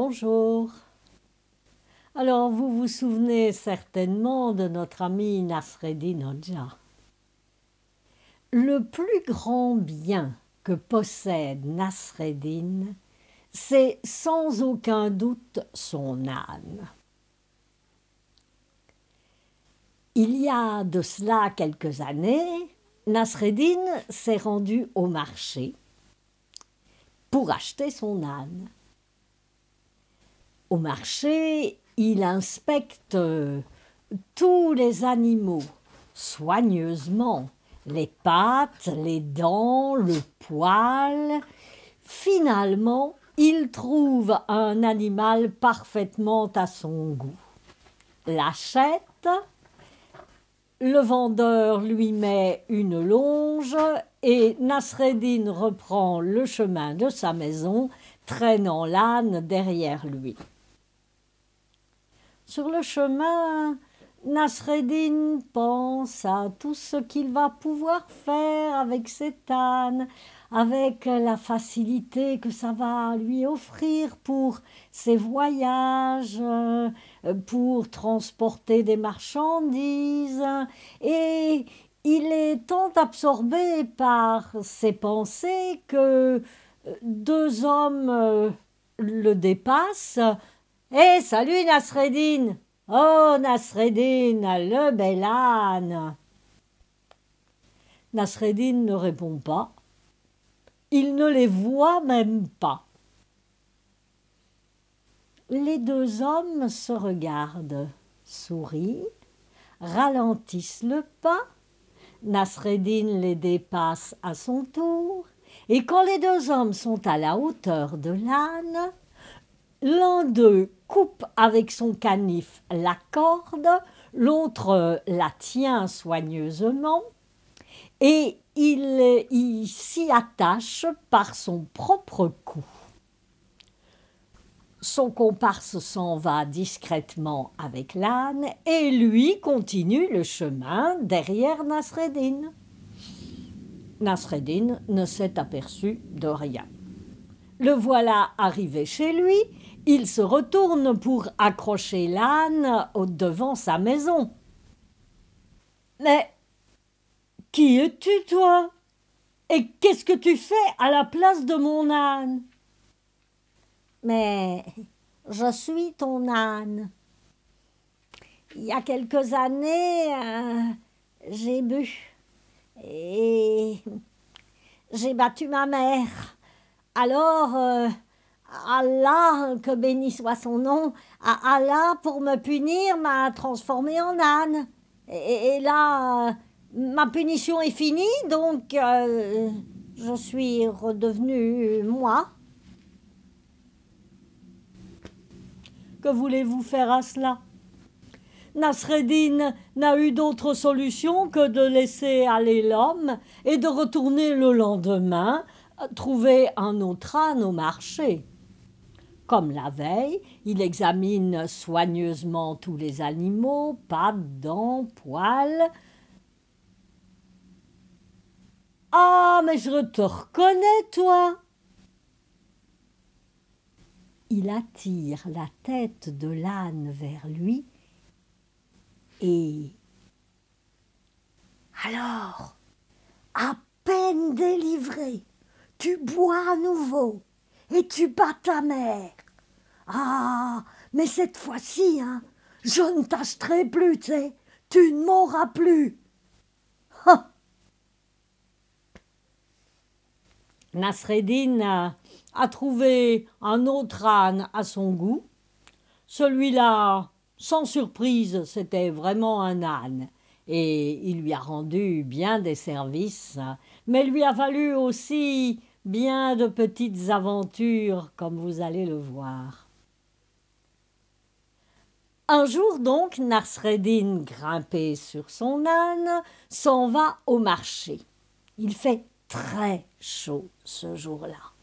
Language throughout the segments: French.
Bonjour. Alors, vous vous souvenez certainement de notre ami Nasreddin Hoxha. Le plus grand bien que possède Nasreddin, c'est sans aucun doute son âne. Il y a de cela quelques années, Nasreddin s'est rendu au marché pour acheter son âne. Au marché, il inspecte tous les animaux soigneusement, les pattes, les dents, le poil. Finalement, il trouve un animal parfaitement à son goût. L'achète, le vendeur lui met une longe et Nasreddin reprend le chemin de sa maison, traînant l'âne derrière lui. Sur le chemin, Nasreddin pense à tout ce qu'il va pouvoir faire avec cet âne, avec la facilité que ça va lui offrir pour ses voyages, pour transporter des marchandises. Et il est tant absorbé par ses pensées que deux hommes le dépassent. « Hé, salut Nasreddin !»« Oh Nasreddin, le bel âne !» Nasreddin ne répond pas. Il ne les voit même pas. Les deux hommes se regardent, sourient, ralentissent le pas. Nasreddin les dépasse à son tour. Et quand les deux hommes sont à la hauteur de l'âne, l'un d'eux coupe avec son canif la corde, l'autre la tient soigneusement et il s'y attache par son propre cou. Son comparse s'en va discrètement avec l'âne et lui continue le chemin derrière Nasreddin. Nasreddin ne s'est aperçu de rien. Le voilà arrivé chez lui. Il se retourne pour accrocher l'âne devant sa maison. « Mais qui es-tu, toi? Et qu'est-ce que tu fais à la place de mon âne ?»« Mais je suis ton âne. Il y a quelques années, j'ai bu et j'ai battu ma mère. Alors, Allah, que béni soit son nom, Allah, pour me punir, m'a transformé en âne. Et là, ma punition est finie, donc je suis redevenue moi. Que voulez-vous faire à cela? Nasreddin n'a eu d'autre solution que de laisser aller l'homme et de retourner le lendemain trouver un autre âne au marché. Comme la veille, il examine soigneusement tous les animaux, pattes, dents, poils. « Ah, mais je te reconnais, toi !» Il attire la tête de l'âne vers lui et alors, à peine délivré, tu bois à nouveau et tu bats ta mère. Ah, mais cette fois-ci, je ne t'achèterai plus, tu sais, tu ne m'auras plus. Ha! Nasreddin a trouvé un autre âne à son goût. Celui-là, sans surprise, c'était vraiment un âne. Et il lui a rendu bien des services, mais lui a valu aussi bien de petites aventures, comme vous allez le voir. Un jour donc, Nasreddin, grimpé sur son âne, s'en va au marché. Il fait très chaud ce jour-là.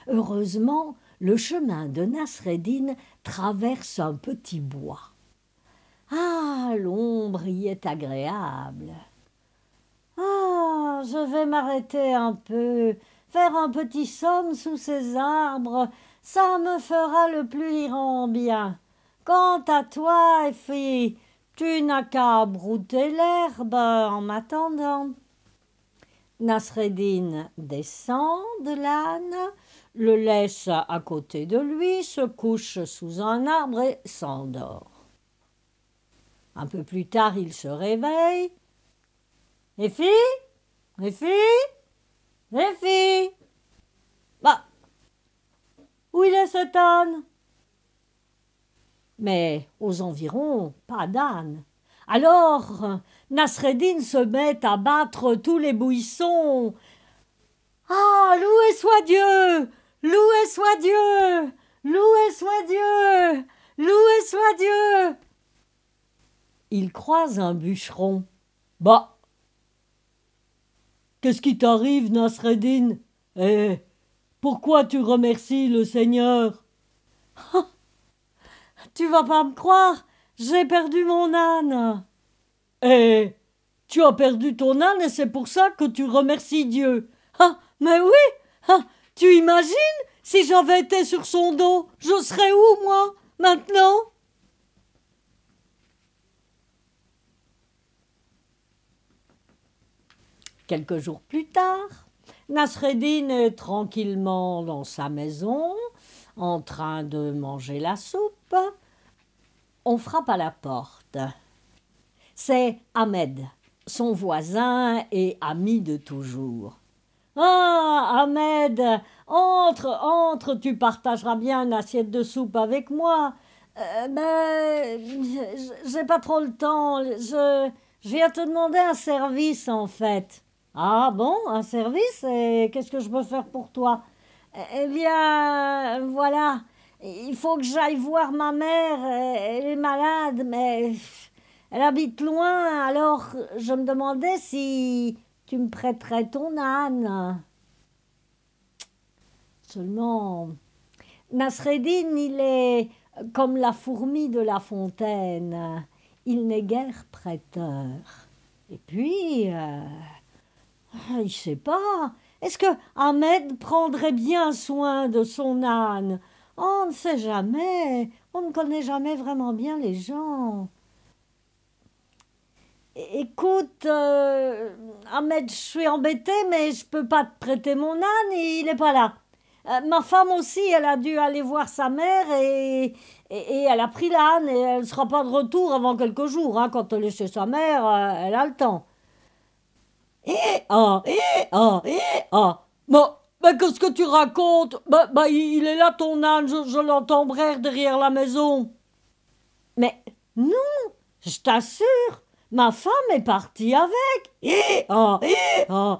Heureusement, le chemin de Nasreddin traverse un petit bois. Ah, l'ombre y est agréable. Ah, je vais m'arrêter un peu, faire un petit somme sous ces arbres, ça me fera le plus grand bien. Quant à toi, Effie, tu n'as qu'à brouter l'herbe en m'attendant. Nasreddin descend de l'âne, le laisse à côté de lui, se couche sous un arbre et s'endort. Un peu plus tard, il se réveille. « Effie, Effie, Effie !»« Bah, où il est cet âne ?» Mais aux environs, pas d'âne. Alors Nasreddin se met à battre tous les buissons. « Ah, loué soit Dieu! Loué soit Dieu! Loué soit Dieu! Loué soit Dieu !» Il croise un bûcheron. « Bah, qu'est-ce qui t'arrive, Nasreddin? Eh, pourquoi tu remercies le Seigneur? » Tu vas pas me croire, j'ai perdu mon âne. Eh, tu as perdu ton âne et c'est pour ça que tu remercies Dieu. Ah, mais oui, ah, tu imagines si j'avais été sur son dos, je serais où, moi, maintenant? Quelques jours plus tard, Nasreddin est tranquillement dans sa maison, en train de manger la soupe. On frappe à la porte. C'est Ahmed, son voisin et ami de toujours. « Ah, Ahmed, entre, entre, tu partageras bien une assiette de soupe avec moi. Ben, j'ai pas trop le temps, je viens te demander un service en fait. »« Ah bon, un service? Et qu'est-ce que je peux faire pour toi? » ?»« Eh bien, voilà, il faut que j'aille voir ma mère, elle est malade, mais elle habite loin, alors je me demandais si tu me prêterais ton âne. » Seulement, Nasreddin, il est comme la fourmi de la fontaine, il n'est guère prêteur. Et puis, il ne sait pas, est-ce que Ahmed prendrait bien soin de son âne? On ne sait jamais, on ne connaît jamais vraiment bien les gens. Écoute, Ahmed, je suis embêtée, mais je peux pas te prêter mon âne, il n'est pas là. Ma femme aussi, elle a dû aller voir sa mère et elle a pris l'âne et elle ne sera pas de retour avant quelques jours. Hein, quand elle est chez sa mère, elle a le temps. Ah, ah, ah. Mais qu'est-ce que tu racontes? Il est là ton âne, je l'entends braire derrière la maison. Mais non, je t'assure, ma femme est partie avec. Ah, ah,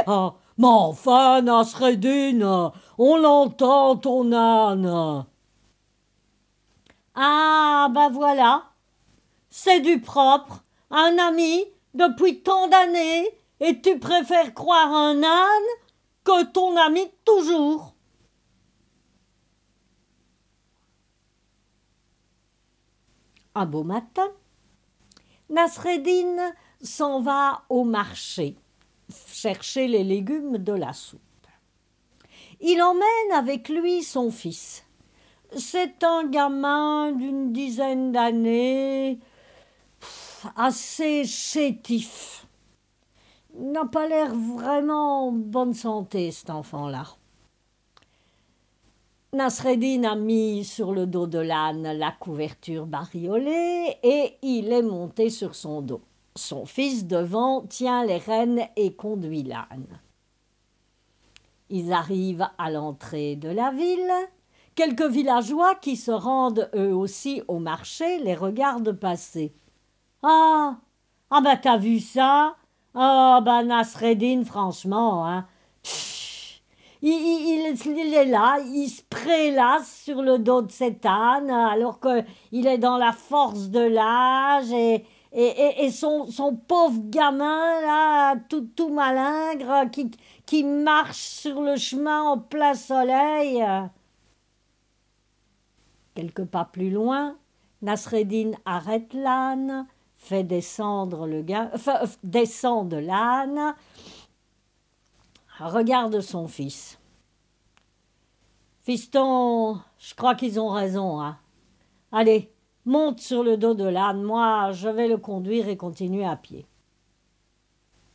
ah. Mais enfin, Nasreddin, on l'entend ton âne. Ah, ben voilà, c'est du propre, un ami depuis tant d'années, et tu préfères croire un âne que ton ami de toujours. Un beau matin, Nasreddin s'en va au marché chercher les légumes de la soupe. Il emmène avec lui son fils. C'est un gamin d'une dizaine d'années, assez chétif. Il n'a pas l'air vraiment en bonne santé, cet enfant-là. Nasreddin a mis sur le dos de l'âne la couverture bariolée et il est monté sur son dos. Son fils devant tient les rênes et conduit l'âne. Ils arrivent à l'entrée de la ville. Quelques villageois qui se rendent eux aussi au marché les regardent passer. « Ah, ben t'as vu ça? Ah, ben Nasreddin, franchement, hein. Il est là, il se prélasse sur le dos de cet âne alors qu'il est dans la force de l'âge et son pauvre gamin là, tout malingre, qui marche sur le chemin en plein soleil. » Quelques pas plus loin, Nasreddin arrête l'âne, fait descendre descend de l'âne, regarde son fils. « Fiston, je crois qu'ils ont raison, hein. Allez, monte sur le dos de l'âne, moi je vais le conduire et continuer à pied.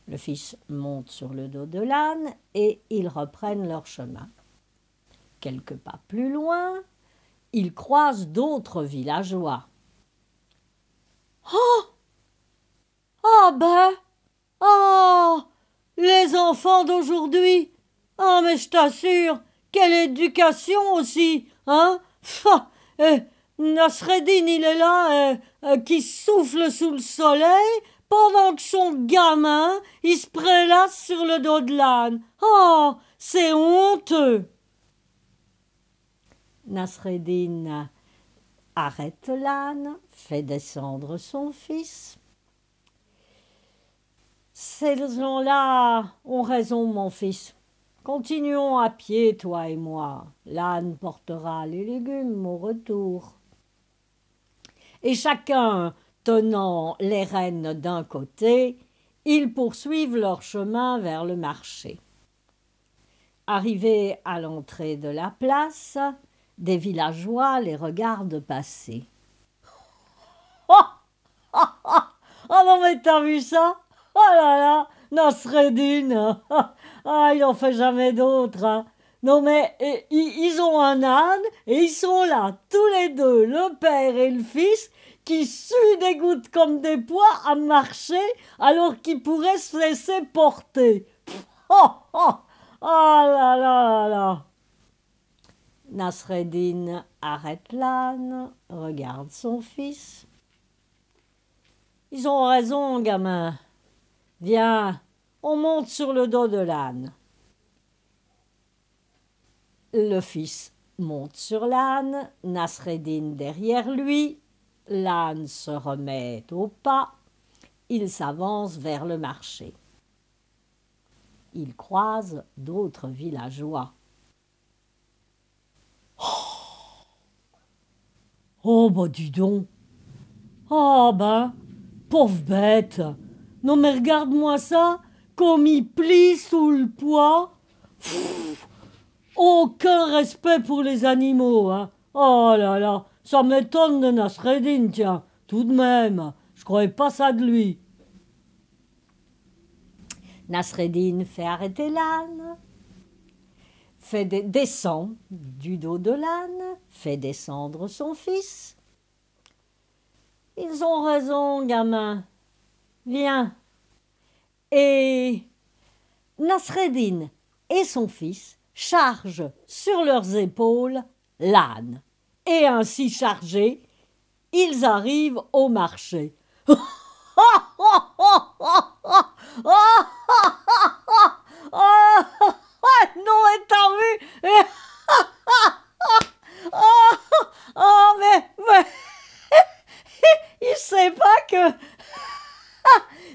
Le fils monte sur le dos de l'âne et ils reprennent leur chemin. Quelques pas plus loin, ils croisent d'autres villageois. Oh! Ah ben! Oh! Les enfants d'aujourd'hui! Ah mais je t'assure, quelle éducation aussi, hein? Nasreddin, il est là, qui souffle sous le soleil, pendant que son gamin, il se prélasse sur le dos de l'âne. Oh, c'est honteux! Nasreddin arrête l'âne, fait descendre son fils. Ces gens-là ont raison, mon fils. Continuons à pied, toi et moi. L'âne portera les légumes au retour. Et chacun tenant les rênes d'un côté, ils poursuivent leur chemin vers le marché. Arrivés à l'entrée de la place, des villageois les regardent passer. Oh non mais t'as vu ça? Oh là là, Nasreddin. Ah, il en fait jamais d'autres, hein. Non mais ils ont un âne et ils sont là, tous les deux, le père et le fils, qui suent des gouttes comme des pois à marcher alors qu'ils pourraient se laisser porter. Oh, oh, oh là là là là. Nasreddin arrête l'âne, regarde son fils. Ils ont raison, gamin. Viens, on monte sur le dos de l'âne. Le fils monte sur l'âne, Nasreddin derrière lui. L'âne se remet au pas. Il s'avance vers le marché. Il croise d'autres villageois. Oh, bah dis donc. Ah ben, pauvre bête. Non mais regarde-moi ça, comme il plie sous le poids. Pff, aucun respect pour les animaux, hein. Oh là là, ça m'étonne de Nasreddin, tiens, tout de même. Je croyais pas ça de lui. Nasreddin fait arrêter l'âne, descend du dos de l'âne, fait descendre son fils. Ils ont raison, gamin. Viens. Et Nasreddin et son fils chargent sur leurs épaules l'âne. Et ainsi chargés, ils arrivent au marché. Non, mais t'as vu? Oh, mais il sait pas que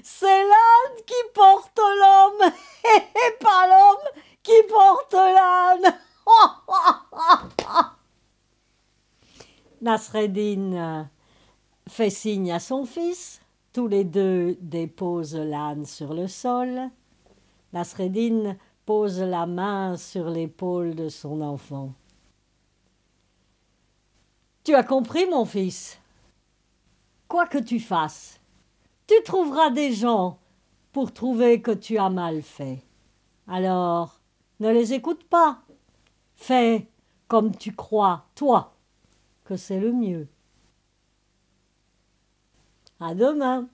c'est l'âne qui porte l'homme et pas l'homme qui porte l'âne. Nasreddin fait signe à son fils. Tous les deux déposent l'âne sur le sol. Nasreddin pose la main sur l'épaule de son enfant. Tu as compris, mon fils? Quoi que tu fasses, tu trouveras des gens pour trouver que tu as mal fait. Alors, ne les écoute pas. Fais comme tu crois, toi, que c'est le mieux. À demain.